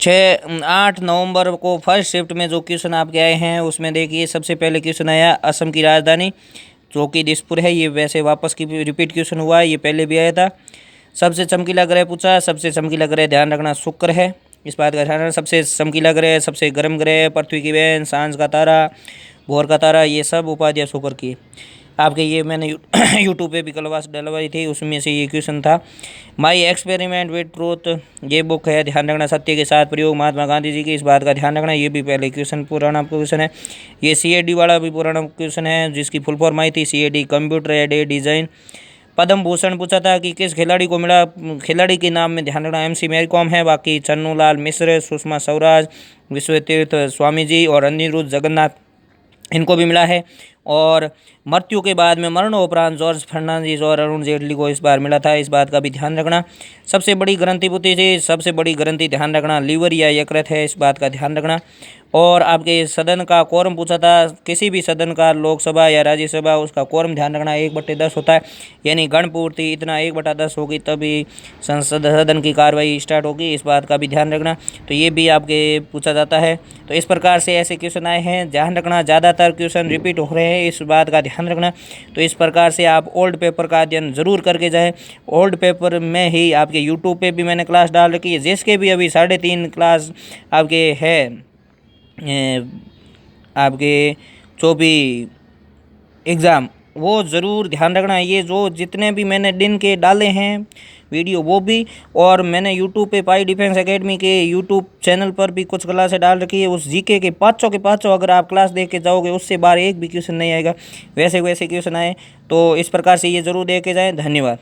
8 नवंबर को first shift में जो क्वेश्चन आपके आए हैं उसमें देखिए सबसे पहले क्वेश्चन आया असम की राजधानी जो कि दिसपुर है। ये वैसे वापस की रिपीट क्वेश्चन हुआ है, ये पहले भी आया था। सबसे चमकीला ग्रह पूछा, सबसे चमकीला ग्रह ध्यान रखना शुक्र है, इस बात का ध्यान रखना। सबसे चमकीला ग्रह, सबसे गर्म ग्रह, पृथ्वी की बहन, सांझ का तारा, भोर का तारा, ये सब उपाधियाँ शुक्र की आपके। ये मैंने यूट्यूब पे भी क्लास डलवाई थी, उसमें से ये क्वेश्चन था। माई एक्सपेरिमेंट विद ट्रूथ, ये बुक है, ध्यान रखना। सत्य के साथ प्रयोग, महात्मा गांधी जी की, इस बात का ध्यान रखना। ये भी पहले क्वेश्चन पुराना क्वेश्चन है। ये CAD वाला भी पुराना क्वेश्चन है जिसकी फुल फॉर्म आई थी CAD, computer aided design. Padma Bhushan पूछा था कि किस खिलाड़ी को मिला, खिलाड़ी के नाम में ध्यान रखना MC मैरी कॉम है। बाकी चन्नूलाल मिश्र, सुषमा स्वराज, विश्वतीर्थ स्वामी जी और अनिरुद्ध जगन्नाथ, इनको भी मिला है। और मृत्यु के बाद में मरणोपरांत जॉर्ज फर्नांडिस और अरुण जेटली को इस बार मिला था, इस बात का भी ध्यान रखना। सबसे बड़ी ग्रंथि पूछी थी, सबसे बड़ी ग्रंथि ध्यान रखना लीवर या यकृत है, इस बात का ध्यान रखना। और आपके सदन का कोरम पूछा था, किसी भी सदन का, लोकसभा या राज्यसभा, उसका कोरम ध्यान रखना 1/10 होता है, यानी गणपूर्ति इतना 1/10 होगी तभी संसद सदन की कार्रवाई स्टार्ट होगी, इस बात का भी ध्यान रखना। तो ये भी आपके पूछा जाता है। तो इस प्रकार से ऐसे क्वेश्चन आए हैं, ध्यान रखना। ज़्यादातर क्वेश्चन रिपीट हो रहे हैं, इस बात का ध्यान रखना। तो इस प्रकार से आप ओल्ड पेपर का अध्ययन ज़रूर करके जाएं। ओल्ड पेपर में ही आपके यूट्यूब पे भी मैंने क्लास डाल रखी है, जिसके भी अभी 3.5 क्लास आपके है, आपके जो भी एग्ज़ाम, वो ज़रूर ध्यान रखना। ये जो जितने भी मैंने दिन के डाले हैं वीडियो वो भी, और मैंने यूट्यूब पे पाई डिफेंस एकेडमी के यूट्यूब चैनल पर भी कुछ क्लासें डाल रखी है। उस GK के पाँचों अगर आप क्लास देख के जाओगे उससे बाहर एक भी क्वेश्चन नहीं आएगा, वैसे क्वेश्चन आए। तो इस प्रकार से ये ज़रूर देख के जाएँ। धन्यवाद।